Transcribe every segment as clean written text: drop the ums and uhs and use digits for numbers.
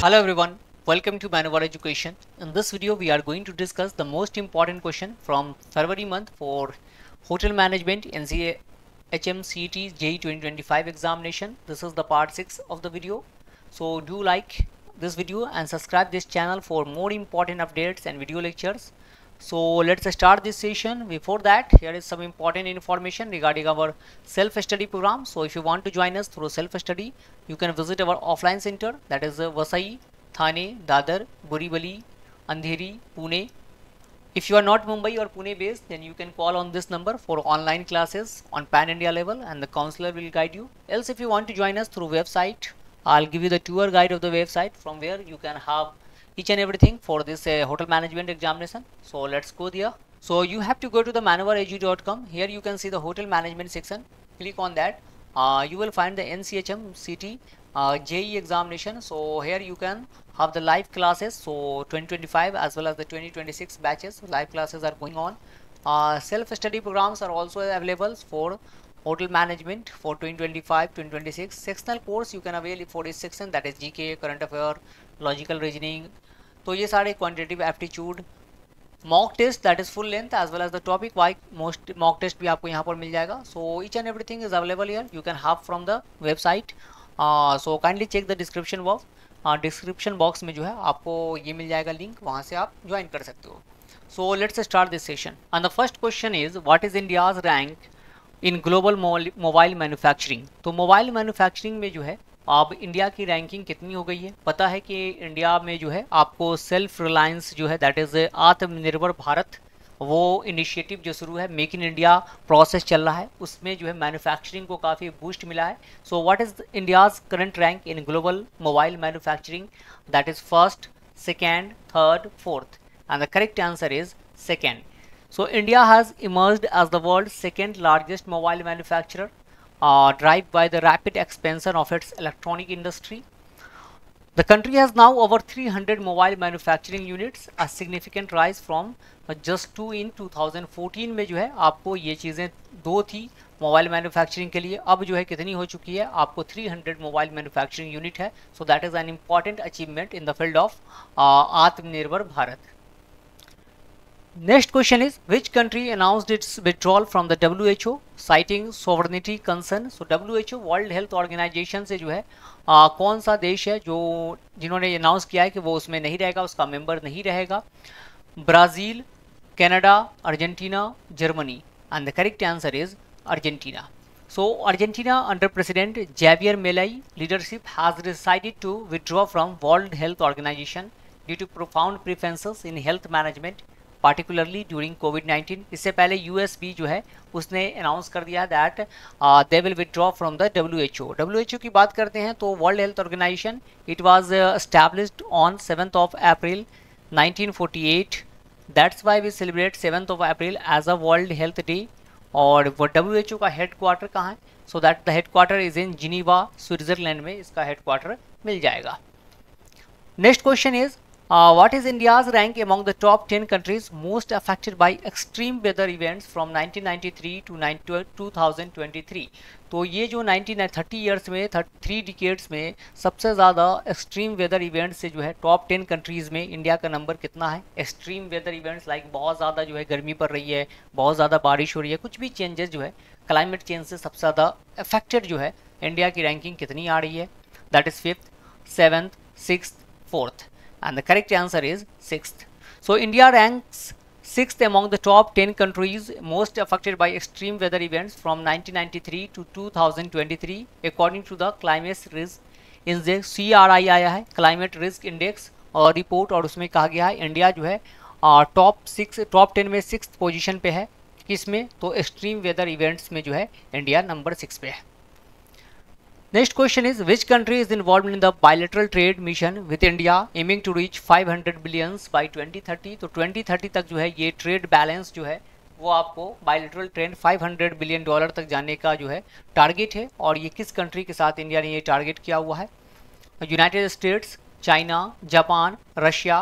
Hello everyone, welcome to Manowar Education. In this video, we are going to discuss the most important question from February month for Hotel Management NCA HMCT JEE 2025 examination. This is the part 6 of the video. So do like this video and subscribe this channel for more important updates and video lectures. So let's start this session. Before that, here is some important information regarding our self-study program. So if you want to join us through self-study, you can visit our offline center, that is Vasai, Thane, Dadar, Borivali, Andheri, Pune. If you are not Mumbai or Pune based, then you can call on this number for online classes on Pan India level and the counselor will guide you. Else if you want to join us through website, I'll give you the tour guide of the website from where you can have each and everything for this hotel management examination. So let's go there. So you have to go to the manowaredu.com. Here you can see the hotel management section. Click on that. You will find the NCHM CT JEE examination. So here you can have the live classes. So 2025 as well as the 2026 batches live classes are going on. Self-study programs are also available for hotel management for 2025 2026. Sectional course you can avail for this section, that is GK, current affair, logical reasoning. तो ये सारे quantitative aptitude, mock test that is full length as well as the topic wise most mock test भी आपको यहाँ पर मिल जाएगा. So each and everything is available here, you can have from the website. So kindly check the description box. Description box में जो है आपको ये मिल जाएगा लिंक, वहाँ से आप ज्वाइन कर सकते हो. So let's start this session and the first question is what is India's rank in global mobile manufacturing. तो मोबाइल मैन्युफैक्चरिंग में जो है अब इंडिया की रैंकिंग कितनी हो गई है. पता है कि इंडिया में जो है आपको सेल्फ रिलायंस जो है दैट इज़ आत्मनिर्भर भारत, वो इनिशिएटिव जो शुरू है, मेक इन इंडिया प्रोसेस चल रहा है, उसमें जो है मैन्युफैक्चरिंग को काफ़ी बूस्ट मिला है. So what is India's current rank in global mobile manufacturing, that is first, second, third, fourth and the correct answer is second. So India has emerged as the world's second largest mobile manufacturer, driven by the rapid expansion of its electronic industry. The country has now over 300 mobile manufacturing units, a significant rise from just 2 in 2014 में जो है आपको ये चीज़ें 2 थी mobile manufacturing के लिए, अब जो है कितनी हो चुकी है, आपको 300 मोबाइल मैन्युफैक्चरिंग यूनिट है. So that is an important achievement in the field of आत्मनिर्भर Bharat. Next question is which country announced its withdrawal from the WHO citing sovereignty concern. So WHO world health organisation से जो है कौन सा देश है जो जिन्होंने अनाउंस किया है कि वो उसमें नहीं रहेगा, उसका मेंबर नहीं रहेगा. Brazil, Canada, Argentina, Germany and the correct answer is Argentina. So Argentina under President Javier Milei leadership has decided to withdraw from World Health Organization due to profound preferences in health management particularly during COVID-19. इससे पहले US भी जो है उसने announce कर दिया that they will withdraw from the WHO. WHO की बात करते हैं तो world health organisation it was established on 7th of April 1948. That's why we celebrate 7th of April as a world health day. और WHO का headquarter कहाँ है? So that the headquarter is in Geneva, Switzerland में इसका headquarter मिल जाएगा. Next question is what is India's rank among the top 10 countries most affected by extreme weather events from 1993 to 2023. तो ये जो 1930 years में 3 decades में सबसे ज़्यादा एक्सट्रीम वेदर इवेंट्स से जो है टॉप 10 कंट्रीज़ में इंडिया का नंबर कितना है. एक्सट्रीम वेदर इवेंट्स लाइक बहुत ज़्यादा जो है गर्मी पड़ रही है, बहुत ज़्यादा बारिश हो रही है, कुछ भी चेंजेस जो है क्लाइमेट चेंज से सबसे ज़्यादा अफेक्टेड जो है इंडिया की रैंकिंग कितनी आ रही है, that is 5th, 7th, 6th, 4th. And the correct answer is 6th. So India ranks 6th among the top 10 countries most affected by extreme weather events from 1993 to 2023 according to the climate risk index. CRI आया है climate risk index और report, और उसमें कहा गया है India जो है टॉप 10 में 6th पोजीशन पे है. किसमें? तो एक्सट्रीम वेदर इवेंट्स में जो है इंडिया नंबर 6 पे है. Next question is which country is involved in the bilateral trade mission with India aiming to reach 500 billions by 2030. तो 2030 तक जो है ये ट्रेड बैलेंस जो है वो आपको बायलेटरल ट्रेड $500 बिलियन तक जाने का जो है टारगेट है. और ये किस कंट्री के साथ इंडिया ने ये टारगेट किया हुआ है? United States, China, Japan, Russia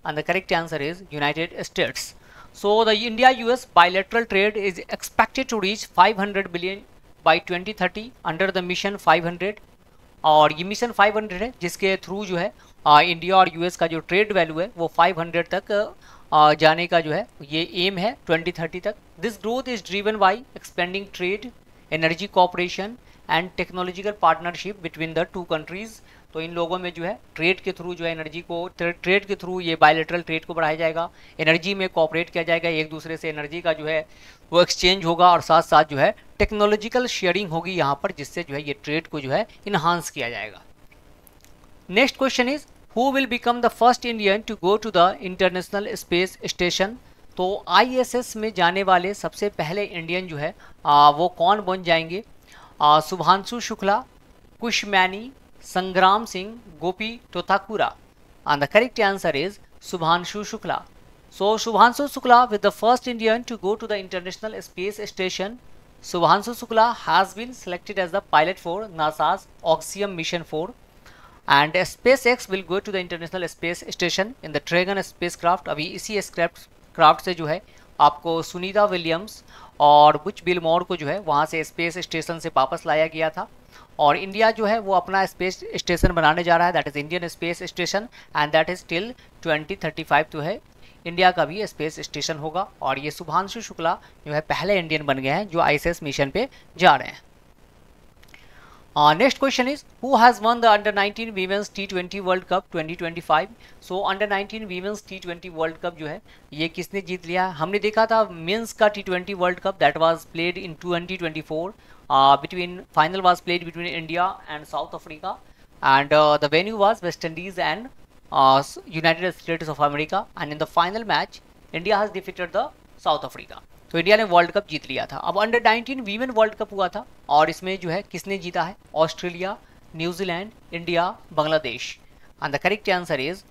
and the correct answer is United States. So the India US bilateral trade is expected to reach 500 billion by 2030 under the mission 500. और ये मिशन 500 है जिसके थ्रू जो है इंडिया और यूएस का जो trade value है वो 500 तक जाने का जो है ये एम है 2030 तक। This growth is driven by expanding trade, energy cooperation and technological partnership between the two countries. तो इन लोगों में जो है ट्रेड के थ्रू जो है एनर्जी को, ट्रेड के थ्रू ये बायलैटरल ट्रेड को बढ़ाया जाएगा, एनर्जी में कोऑपरेट किया जाएगा, एक दूसरे से एनर्जी का जो है वो एक्सचेंज होगा, और साथ साथ जो है टेक्नोलॉजिकल शेयरिंग होगी यहाँ पर, जिससे जो है ये ट्रेड को जो है इन्हांस किया जाएगा। Next question is who will become the first Indian to go to the international space station. तो आईएसएस में जाने वाले सबसे पहले इंडियन जो है वो कौन बन जाएंगे? Shubhanshu Shukla, Kush Maini, Sangram Singh, Gopi Thotakura. And the correct answer is Shubhanshu Shukla. So Shubhanshu Shukla with the first Indian to go to the International Space Station. Shubhanshu Shukla has been selected as the pilot for NASA's Axiom Mission 4, and SpaceX will go to the International Space Station in the Dragon spacecraft. अभी इसी craft से जो है आपको Sunita Williams और बुच बिलमोर को जो है वहाँ से स्पेस स्टेशन से वापस लाया गया था, और इंडिया जो है वो अपना स्पेस स्टेशन बनाने जा रहा है, that is Indian space station, and that is till 2035 जो है इंडिया का भी स्पेस स्टेशन होगा। और ये शुभांशु शुक्ला जो है पहले इंडियन बन गए हैं जो आईएसएस मिशन पे जा रहे हैं। Next question is who has one the under 19 women's T20 world cup 2025। So under 19 women's T20 world cup जो है ये किसने जीत लिया? हमने देखा था मेंस का T20 world cup that was played in 2024, between final was played between India and south Africa, and the venue was West Indies and United States of America, and in the final match India has defeated the South Africa। तो India ने world cup जीत लिया था। अब under 19 women world cup हुआ था, और इसमें जो है किसने जीता है? Australia, New Zealand, India, Bangladesh, and the correct answer is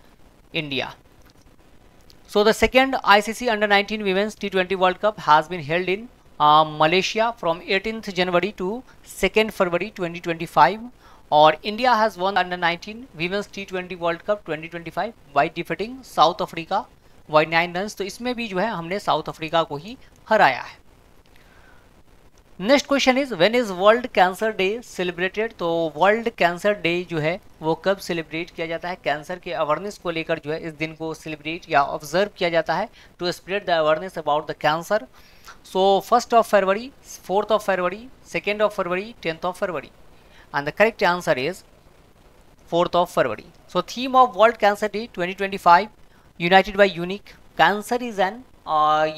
India. So the second ICC under 19 women's T20 world cup has been held in Malaysia from 18th January to 2nd February 2025, और India has won under 19 women's T20 world cup 2025 by defeating South Africa by 9 runs. तो इसमें भी जो है हमने south Africa को ही हराया है। Next question is when is world cancer day celebrated. तो वर्ल्ड कैंसर डे जो है वो कब सेलिब्रेट किया जाता है? कैंसर के अवेयरनेस को लेकर जो है इस दिन को सेलिब्रेट या ऑब्जर्व किया जाता है to spread the awareness about the cancer. So 1st of February, 4th of February, 2nd of February, 10th of February, and the correct answer is 4th of February. So theme of World Cancer Day 2025 United by Unique. Cancer is an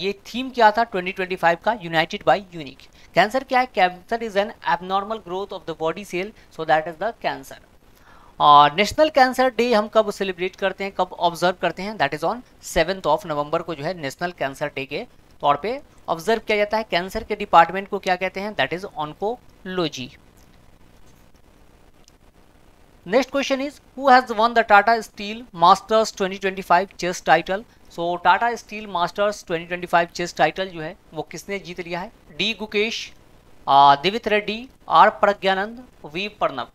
ये theme क्या था 2025 का? United by Unique. Cancer क्या है? Cancer is an abnormal growth of the body cell, so that is the cancer. National cancer day हम कब celebrate करते हैं, कब ऑब्जर्व करते हैं? That is on 7th of November को जो है नेशनल कैंसर डे के तौर पे ऑब्जर्व किया जाता है। कैंसर के डिपार्टमेंट को क्या कहते हैं? That is oncology. Next question is who has won the Tata Steel Masters 2025 chess title? So Tata Steel Masters 2025 chess title जो है वो किसने जीत लिया है? D Gukesh, Divit Reddy, R Praggnanandhaa, V Pranav,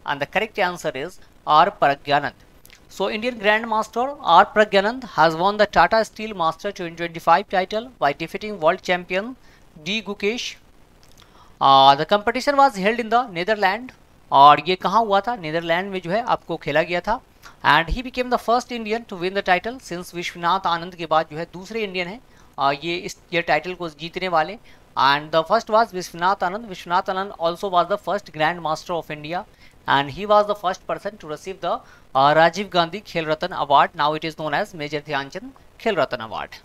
and the correct answer is R Praggnanandhaa. So Indian Grandmaster R. Pragyanand has won the Tata Steel Master 2025 title by defeating world champion D. Gukesh. The competition was held in the Netherlands, और ये कहाँ हुआ था? Netherlands में जो है आपको खेला गया था, and he became the first Indian to win the title since Viswanathan Anand के बाद जो है दूसरे इंडियन है ये टाइटल को जीतने वाले, and the first was Vishwanath Anand. Vishwanath Anand also was the first grand master of India, and he was the first person to receive the Rajiv Gandhi Khel Ratan Award. Now it is known as Major Dhyanchand Khel Ratan Award.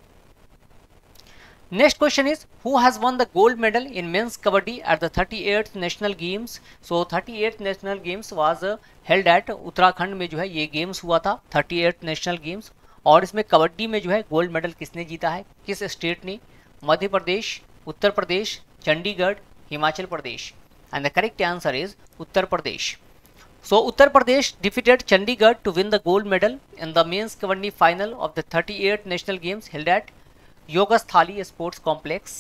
Next question is who has won the gold medal in men's kabaddi at the 38th National Games? So 38th National Games was held at Uttarakhand में जो है ये games हुआ था 38th National Games, और इसमें कबड्डी में जो है गोल्ड मेडल किसने जीता है, किस स्टेट ने? Madhya Pradesh, Uttar Pradesh, Chandigarh, Himachal Pradesh, and the correct answer is Uttar Pradesh. So Uttar Pradesh defeated Chandigarh to win the gold medal in the men's kabaddi final of the 38th National Games held at Yogasthali sports complex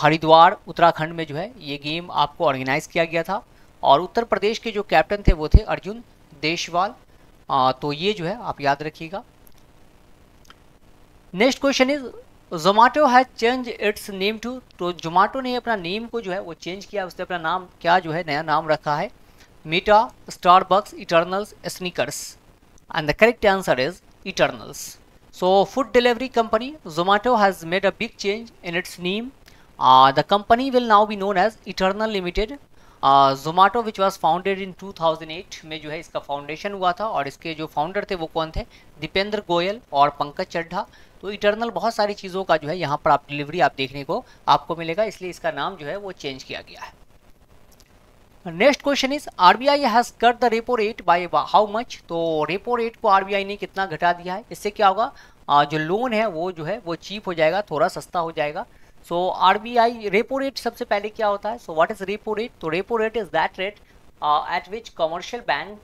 Haridwar Uttarakhand में जो है ये game आपको organise किया गया था, और उत्तर प्रदेश के जो कैप्टन थे वो थे अर्जुन देशवाल. तो ये जो है आप याद रखिएगा. Next question is Zomato has change its name to. तो जोमेटो ने अपना नेम को जो है वो चेंज किया, उसने अपना नाम क्या जो है नया नाम रखा है Meta, Starbucks, Eternals, Snickers. and the correct answer is Eternals. So food delivery company Zomato has made a big change in its name. The company will now be known as Eternal Limited. Zomato which was founded in 2008 में जो है इसका foundation हुआ था और इसके जो founder थे वो कौन थे, दीपेंद्र गोयल और पंकज चड्ढा। तो इटर्नल बहुत सारी चीज़ों का जो है यहाँ पर आप डिलीवरी आप देखने को आपको मिलेगा, इसलिए इसका नाम जो है वो चेंज किया गया है। Next question is RBI has cut the repo rate by how much. तो रेपो रेट को आरबीआई ने कितना घटा दिया है, इससे क्या होगा, जो लोन है वो चीप हो जाएगा, थोड़ा सस्ता हो जाएगा। सो आरबीआई रेपो रेट सबसे पहले क्या होता है, so what is repo rate. तो repo rate is that rate at which commercial bank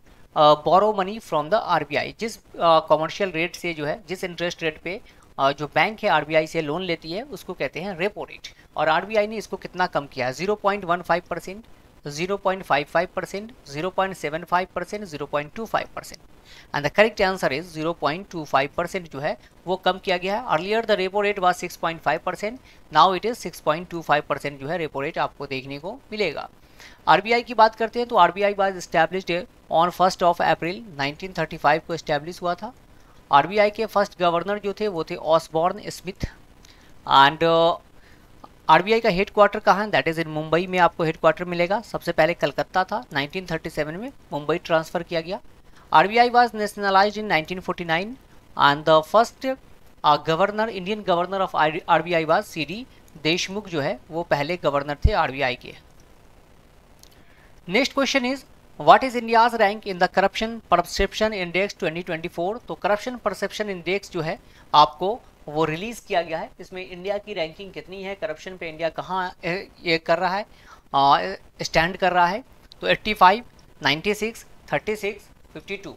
borrow money from the RBI. जिस कमर्शियल रेट से जो है, जिस इंटरेस्ट रेट पे जो बैंक है आरबीआई से लोन लेती है उसको कहते हैं रेपो रेट। और आरबीआई ने इसको कितना कम किया है, 0.15%, 0.55%, 0.75%, 0.25%। And the correct answer is 0.25% जो है वो कम किया गया है। Earlier the repo rate was 6.5%, now it is 6.25% जो है रेपो रेट आपको देखने को मिलेगा। आरबीआई की बात करते हैं तो आरबीआई वाज एस्टैब्लिश्ड ऑन 1 अप्रैल 1935 को एस्टैब्लिश हुआ था। आरबीआई के फर्स्ट गवर्नर जो थे वो थे ऑसबॉर्न स्मिथ। एंड आरबीआई का हेड क्वार्टर कहाँ है, दैट इज इन मुंबई में आपको हेड क्वार्टर मिलेगा। सबसे पहले कलकत्ता था, 1937 में मुंबई ट्रांसफर किया गया। RBI was nationalised in 1949 and the first governor, Indian governor of RBI was CD Deshmukh जो है वो पहले गवर्नर थे आरबीआई के। Next question is what is India's rank in the corruption perception index 2024। तो करप्शन परसेप्शन इंडेक्स जो है आपको वो रिलीज किया गया है, इसमें इंडिया की रैंकिंग कितनी है, करप्शन पे इंडिया कहाँ ये कर रहा है, स्टैंड कर रहा है। तो 85, 96, 36, 52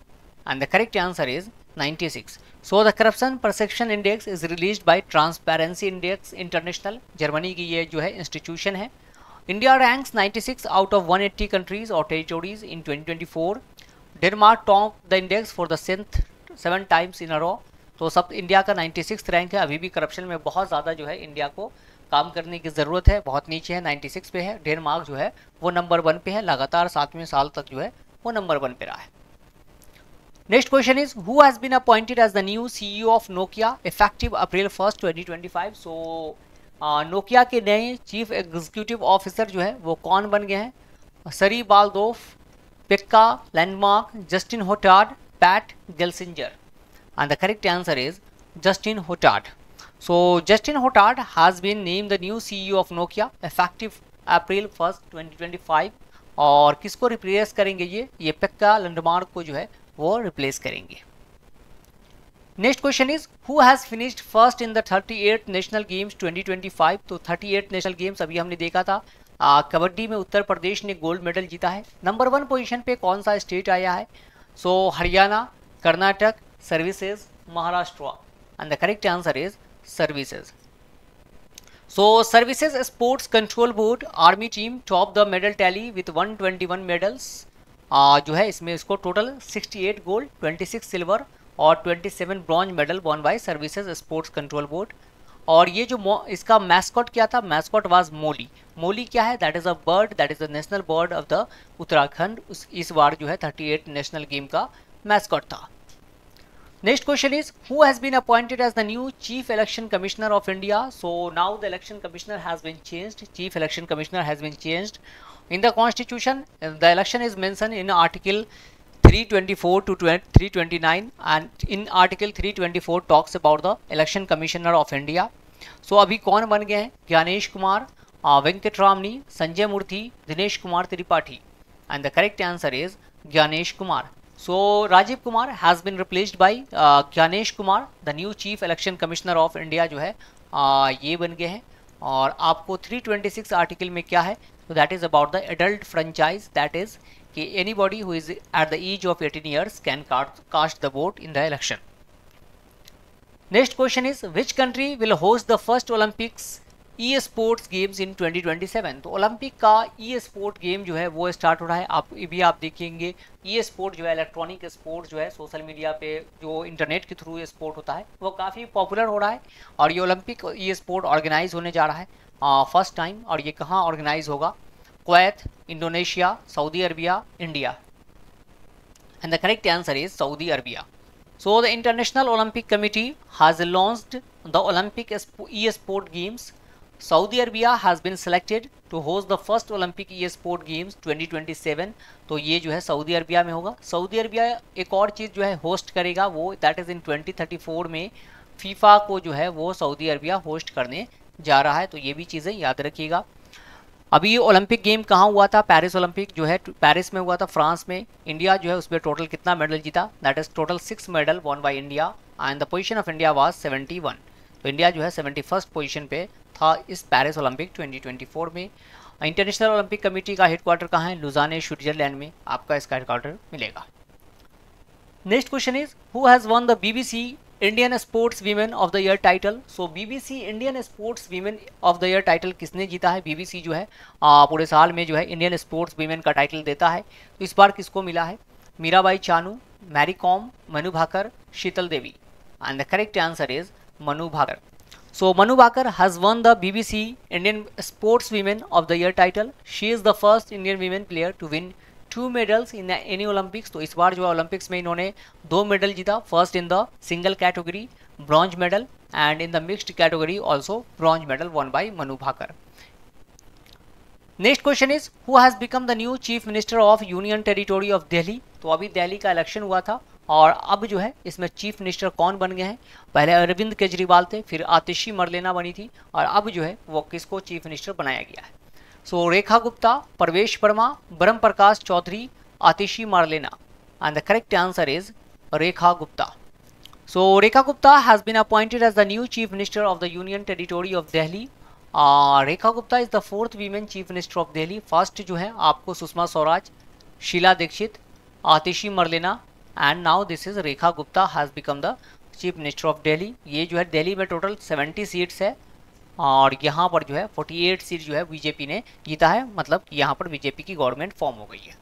and the correct answer is 96। So the corruption perception index is released by transparency index international, Germany की ये जो है इंस्टीट्यूशन है। India ranks 96 out of 180 countries और territories in 2024। Denmark top the index for the 7 times in a row. तो सब India का 96 rank है। अभी भी करप्शन में बहुत ज़्यादा जो है इंडिया को काम करने की ज़रूरत है, बहुत नीचे है, 96 पे है। डेनमार्क जो है वो नंबर 1 पे है, लगातार 7वें साल तक जो है वो नंबर 1 पे रहा है। Next question is who has been appointed as the new CEO of Nokia effective April 1, 2025। सो नोकिया के नए चीफ एग्जीक्यूटिव ऑफिसर जो है वो कौन बन गए हैं, Sari Baldauf, Pekka Lundmark, Justin Hotard, Pat Gelsinger. And the correct answer is Justin Hotard. So Justin Hotard has been named the new CEO of Nokia effective April 1, 2025। और किसको replace करेंगे ये पेक्का लैंडमार्क को जो है वो replace करेंगे। Next question is who has finished first in the 38 national games 2025। तो 38 नेशनल गेम्स अभी हमने देखा था, कबड्डी में उत्तर प्रदेश ने गोल्ड मेडल जीता है। नंबर 1 पोजीशन पे कौन सा स्टेट आया है, सो Haryana, Karnataka, services, Maharashtra and the correct answer is services. So services sports control board army team top the medal tally with 121 medals जो है इसमें इसको टोटल 68 गोल्ड, 26 सिल्वर और 27 bronze medal won bye services sports control board. और ये जो इसका mascot क्या था, मैस्कॉट वाज मोली। मोली क्या है, that is a bird, that is the national bird of the Uttarakhand. इस बार जो है 38 नेशनल गेम का मैस्कॉट था। Next question is who has been appointed as the new Chief Election Commissioner of India? So now the Election Commissioner has been changed. Chief Election Commissioner has been changed. In the Constitution, the election is mentioned in Article 324 to 329, and in Article 324 talks about the Election Commissioner of India. So अभी कौन बन गए हैं, ज्ञानेश कुमार, वेंकट रामनी, संजय मूर्ति, Dinesh Kumar Tripathi and the correct answer is Gyanesh Kumar. So Rajiv Kumar has been replaced by Gyanesh Kumar, the new Chief Election Commissioner of India जो है ये बन गए हैं। और आपको 326 आर्टिकल में क्या है, तो that is about the adult franchise, that is कि anybody who is at the age of 18 years can cast the vote in the election. Next question is which country will host the first Olympics esports games in 2027। तो Olympic का ई sport game जो है वो start हो रहा है। आप देखेंगे ई स्पोर्ट जो है इलेक्ट्रॉनिक स्पोर्ट जो है सोशल मीडिया पे जो इंटरनेट के थ्रू स्पोर्ट होता है वो काफ़ी पॉपुलर हो रहा है। और ये ओलंपिक ई स्पोर्ट ऑर्गेनाइज होने जा रहा है फर्स्ट टाइम। और ये कहाँ ऑर्गेनाइज होगा, Kuwait, Indonesia, Saudi Arabia, India and the correct answer is Saudi Arabia. So the International Olympic Committee has launched the Olympic e-sport games. Saudi Arabia has been selected to host the first Olympic e-sport games 2027. तो ये जो है Saudi Arabia में होगा. Saudi Arabia एक और चीज़ जो है होस्ट करेगा, वो दैट इज़ इन 2034 में फीफा को जो है वो सऊदी अरबिया होस्ट करने जा रहा है. तो ये भी चीज़ें याद रखिएगा. अभी ये ओलंपिक गेम कहाँ हुआ था? पेरिस ओलंपिक जो है पेरिस में हुआ था, फ्रांस में. इंडिया जो है उसमें टोटल कितना मेडल जीता? That is total 6 medal won by India and the position of India was 71. तो इंडिया जो है 71st पोजीशन पे था इस पेरिस ओलंपिक 2024 में. इंटरनेशनल ओलंपिक कमेटी का हेडक्वार्टर कहाँ है? लुजाने, स्विट्जरलैंड में आपका इसका हेडक्वार्टर मिलेगा. Next question is who has one the BBC Indian sports women of the year title. So BBC Indian sports women of the year title किसने जीता है? BBC जो है पूरे साल में जो है इंडियन स्पोर्ट्स वीमेन का टाइटल देता है. तो इस बार किसको मिला है? Mirabai Chanu, Mary Kom, Manu Bhaker, Sheetal Devi. And the correct answer is Manu Bhaker. So Manu Bhaker has won the BBC Indian Sports Women of the Year title. She is the first Indian women player to win 2 medals in any Olympics. तो इस बार जो है Olympics में इन्होंने 2 medal जीता. First in the single category bronze medal and in the mixed category also bronze medal won by Manu Bhaker. Next question is who has become the new chief minister of union territory of Delhi. तो अभी दिल्ली का election हुआ था और अब जो है इसमें चीफ मिनिस्टर कौन बन गए हैं? पहले अरविंद केजरीवाल थे, फिर आतिशी मरलेना बनी थी और अब जो है वो किसको चीफ मिनिस्टर बनाया गया है? सो Rekha Gupta, Parvesh Verma, Brahm Prakash Chaudhary, Atishi Marlena. And the correct answer is Rekha Gupta. So Rekha Gupta has been appointed as the new chief minister of the union territory of Delhi. Rekha Gupta is the 4th women chief minister of Delhi. First जो है आपको Sushma Swaraj, Sheela Dikshit, Atishi Marlena and now this is Rekha Gupta has become the chief minister of Delhi. ये जो है दिल्ली में total 70 seats है और यहाँ पर जो है 48 सीट जो है बीजेपी ने जीता है, मतलब कि यहाँ पर बीजेपी की गवर्नमेंट फॉर्म हो गई है.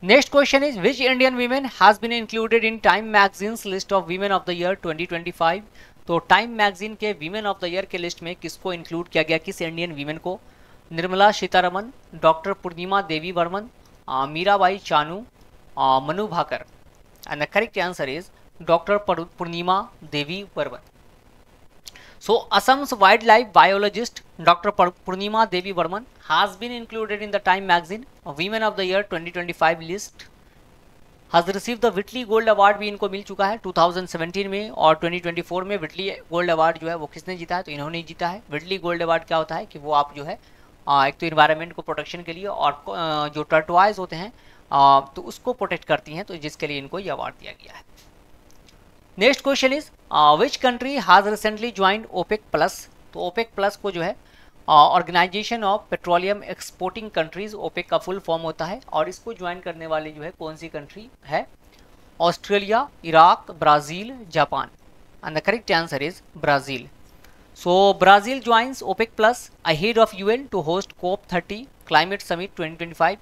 Next question is which Indian women has been included in Time magazine's list of women of the year 2025. तो टाइम मैगजीन के वीमेन ऑफ द ईयर के लिस्ट में किसको इंक्लूड किया गया? किस इंडियन वीमेन को? Nirmala Sitharaman, doctor Purnima Devi Barman, Mirabai Chanu, Manu Bhaker. And the correct answer is doctor Purnima Devi Barman. So Assam's wildlife biologist doctor Purnima Devi Varman has been included in the Time magazine women of the year 2025 list. Has received the Whitley gold award भी इनको मिल चुका है 2017 में और 2024 में विटली gold award जो है वो किसने जीता है? तो इन्होंने जीता है. विटली गोल्ड अवार्ड क्या होता है कि वो आप जो है एक तो इन्वायरमेंट को प्रोटेक्शन के लिए और जो टर्टवाइज होते हैं तो उसको प्रोटेक्ट करती हैं, तो जिसके लिए इनको ये अवार्ड दिया गया है. Next question is which country has recently joined OPEC plus. तो ओपेक प्लस को जो है organisation of petroleum exporting countries, OPEC का फुल फॉर्म होता है और इसको ज्वाइन करने वाली जो है कौन सी कंट्री है? Australia, Iraq, Brazil, Japan. And the correct answer is Brazil. So Brazil joins OPEC plus ahead of UN to host COP30 climate summit 2025.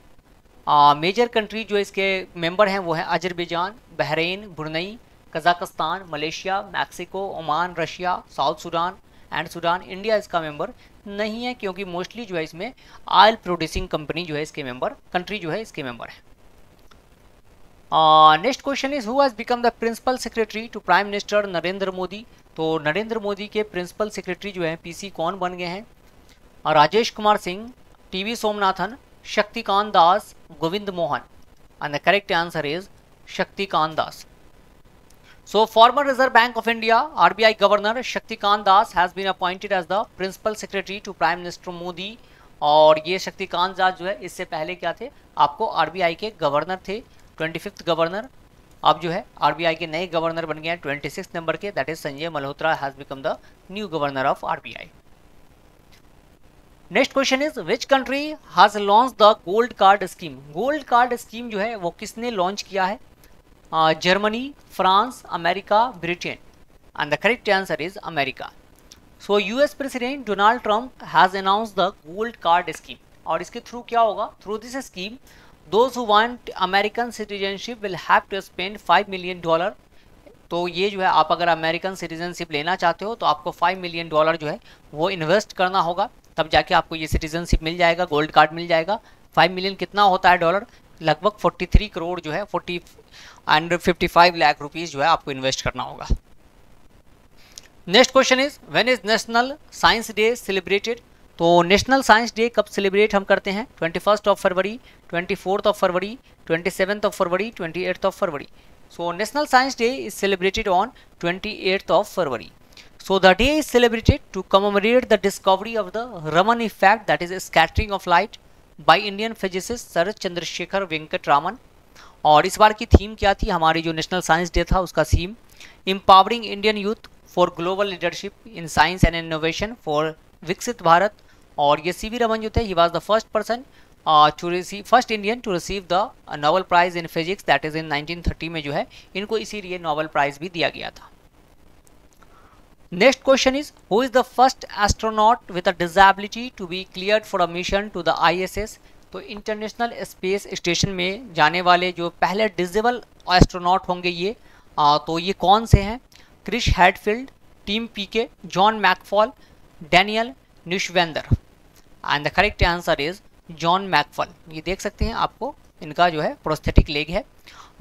Major country जो इसके मेंबर हैं वो हैं Azerbaijan, Bahrain, Brunei, Kazakhstan, Malaysia, Mexico, Oman, Russia, South Sudan and Sudan. India इसका member नहीं है क्योंकि mostly जो है इसमें ऑयल प्रोड्यूसिंग कंपनी जो है इसके मेंबर, कंट्री जो है इसके मेंबर है. Next question is who has become the principal secretary to prime minister Narendra Modi. तो नरेंद्र मोदी के प्रिंसिपल सेक्रेटरी जो है PC कौन बन गए हैं? Rajesh Kumar Singh, TV Somanathan, Shaktikanta Das, Govind Mohan. And the correct answer is Shaktikanta Das. So former reserve bank of India RBI governor Shaktikanta Das has been appointed as the principal secretary to prime minister Modi. और ये शक्तिकांत दास जो है इससे पहले क्या थे? आपको RBI के गवर्नर थे, 25th गवर्नर. अब जो है RBI के नए गवर्नर बन गए हैं 26 नंबर के, that is Sanjay Malhotra has become the new governor of RBI. Next question is which country has launch the gold card scheme. Gold card scheme जो है वो किसने लॉन्च किया है? Germany, France, America, Britain. And the correct answer is America. So US president Donald Trump has announce the gold card scheme. और इसके through क्या होगा? Through this scheme those who want American citizenship will have to spend $5 million. तो ये जो है आप अगर अमेरिकन सिटीजनशिप लेना चाहते हो तो आपको $5 मिलियन जो है वो इन्वेस्ट करना होगा, तब जाके आपको ये सिटीजनशिप मिल जाएगा, गोल्ड कार्ड मिल जाएगा. 5 मिलियन कितना होता है डॉलर? लगभग 43 करोड़ जो है 55 लाख रुपीस जो है आपको इन्वेस्ट करना होगा। Next question is when is national science day celebrated. तो नेशनल साइंस डे कब सेलिब्रेट हम करते हैं? 21 फरवरी, 24 फरवरी, 27 फरवरी, 28 फरवरी। So National Science Day is celebrated on 28th of February. So the day is celebrated to commemorate the discovery of the Raman effect, that is scattering of light, by Indian physicist Sir Chandrasekhar Venkat Raman। और इस बार की theme क्या थी? हमारी जो national science day था उसका theme empowering Indian youth for global leadership in science and innovation for विकसित भारत। और ये सीवी रमन जो थे, he was the first person first Indian to receive the Nobel prize in physics, that is in 1930 में जो है इनको इसीलिए नोबेल प्राइज भी दिया गया था। Next question is who is the first astronaut with a disability to be cleared for a mission to the ISS। तो इंटरनेशनल स्पेस स्टेशन में जाने वाले जो पहले डिसेबल एस्ट्रोनॉट होंगे ये तो ये कौन से हैं? Chris Hadfield, Tim Peake, John McFall, Daniel Neuenschwander. And the correct answer is John McFall. ये देख सकते हैं आपको इनका जो है प्रोस्थेटिक लेग है।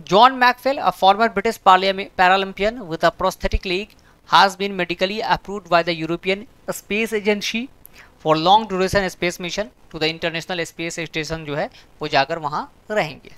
John McFall, a former British Paralympian with a prosthetic leg, has been medically approved by the European Space Agency for long duration space mission to the international space Station जो है वो जाकर वहां रहेंगे।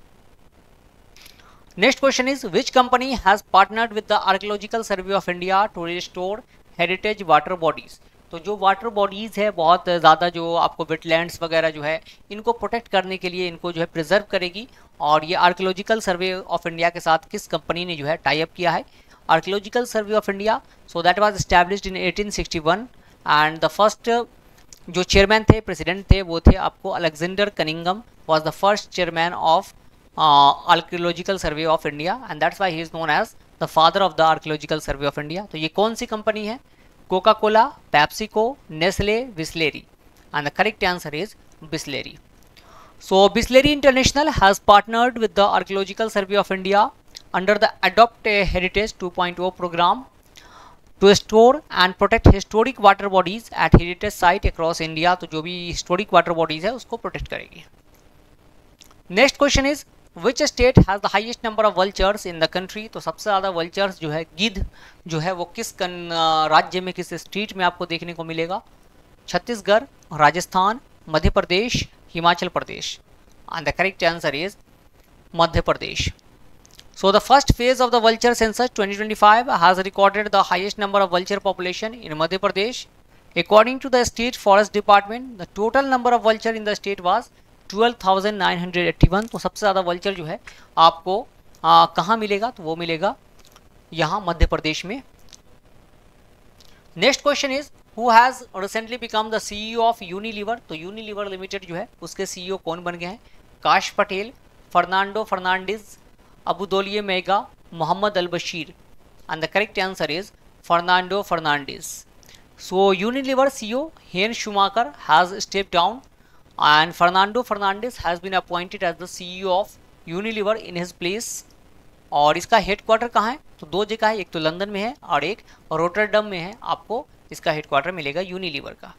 Next question is which company has partnered with the archaeological survey of India to restore heritage water bodies. तो जो water bodies है बहुत ज़्यादा जो आपको वेटलैंड्स वगैरह जो है इनको प्रोटेक्ट करने के लिए इनको जो है प्रिजर्व करेगी। और ये आर्कियोलॉजिकल सर्वे ऑफ इंडिया के साथ किस कंपनी ने जो है टाई अप किया है? Archaeological survey of India, so that was established in 1861 and the first जो चेयरमैन थे, प्रेसिडेंट थे, वो थे आपको Alexander Cunningham was the first chairman of archaeological survey of India and that's why he is known as the father of the archaeological survey of India. तो ये कौन सी कंपनी है? Coca Cola, PepsiCo, Nestle, Bisleri. And the correct answer is Bisleri. So Bisleri international has partnered with the archaeological survey of India under the adopt heritage 2.0 programme to store and protect historic water bodies at heritage site across India. तो जो भी historic water bodies है उसको protect करेगी। Next question is which state has the highest number of vultures in the country. तो सबसे ज़्यादा vultures जो है गिद्ध जो है वो किस राज्य में, किस स्टेट में आपको देखने को मिलेगा? Chhattisgarh, Rajasthan, Madhya Pradesh, Himachal Pradesh. And the correct answer is Madhya Pradesh. So the first phase of the vulture census 2025 has recorded the highest number of vulture population in Madhya Pradesh. According to the State Forest Department, the total number of vulture in the state was 12,981। तो सबसे ज़्यादा vulture जो है आपको कहाँ मिलेगा? तो वो मिलेगा यहाँ मध्य प्रदेश में। Next question is who has recently become the CEO of Unilever. तो यूनिलीवर लिमिटेड जो है उसके CEO कौन बन गए हैं? काश पटेल, फर्नांडो फर्नांडिस, अबुदोलिये मेगा, Mohammed Al Bashir. And the correct answer is Fernando Fernandez. So Unilever CEO Hein Schumacher has step down and Fernando Fernandez has been appointed as the CEO of Unilever in his place। और इसका headquarter कहाँ है? तो दो जगह है, एक तो लंदन में है और एक रोटरडम में है। आपको इसका हेडक्वार्टर मिलेगा यूनिलीवर का।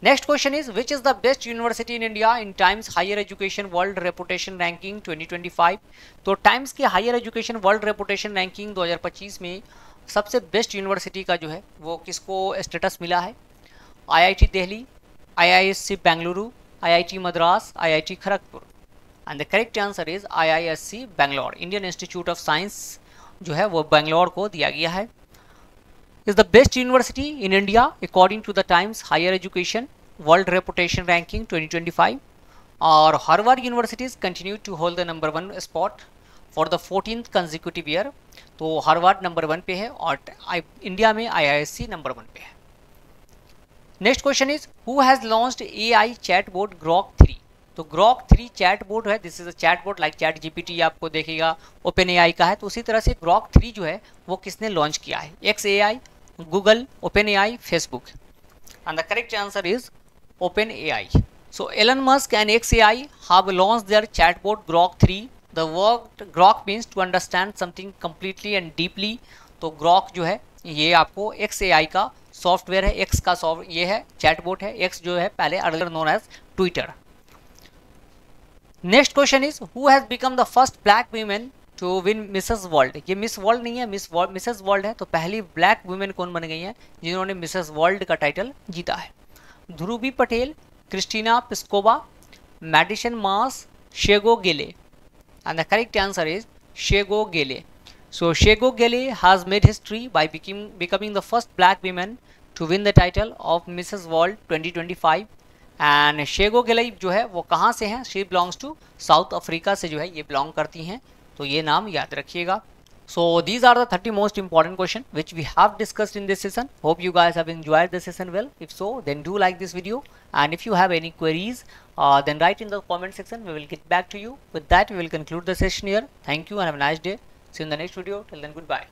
Next question is which is the best university in India in Times Higher Education World Reputation Ranking 2025। तो टाइम्स के Higher Education World Reputation Ranking 2025 में सबसे बेस्ट यूनिवर्सिटी का जो है वो किसको स्टेटस मिला है? IIT Delhi, IISc Bengaluru, IIT Madras, IIT Kharagpur. And the correct answer is IISc Bangalore. Indian Institute of Science जो है वो बेंगलोर को दिया गया है। Is the best university in India according to the Times Higher Education World Reputation Ranking 2025। और Harvard universities continue to hold the number 1 spot for the 14th consecutive year. तो Harvard number 1 पे है और इंडिया में IISc number 1 पे है। Next question is who has launched AI chatbot Grok 3। तो Grok 3 chatbot है, this is a chatbot like chat GPT आपको देखेगा ओपन AI का है। तो उसी तरह से ग्रॉक 3 जो है वो किसने लॉन्च किया है? XAI, Google, open AI, Facebook. And the correct answer is open AI। सो Elon Musk and XAI have launched their chatbot Grok 3। The word Grok means to understand something completely and deeply. तो Grok जो है ये आपको XAI का software है, X का ये है चैटबॉट है। X जो है पहले earlier known as Twitter. Next question is who has become the first black women to win Mrs World. ये मिस वर्ल्ड नहीं है, मिसेस वर्ल्ड है। तो पहली ब्लैक वुमेन कौन बन गई है जिन्होंने मिसेस वर्ल्ड का टाइटल जीता है? Dhruvi Patel, Kristina Piskova, Madison Marsh, Shego Gele. And the correct answer is Shego Gele. So Shego Gele has made history by becoming the first black woman to win the title of Mrs. World 2025. And शेगो गेले जो है वो कहाँ से हैं? She belongs to South Africa से जो है ये बिलोंग करती हैं, तो ये नाम याद रखिएगा. So these are the 30 most important questions which we have discussed in this session. Hope you guys have enjoyed the session well. If so, then do like this video, and if you have any queries, then write in the comment section. We will get back to you. With that, we will conclude the session here. Thank you and have a nice day. See you in the next video. Till then, goodbye.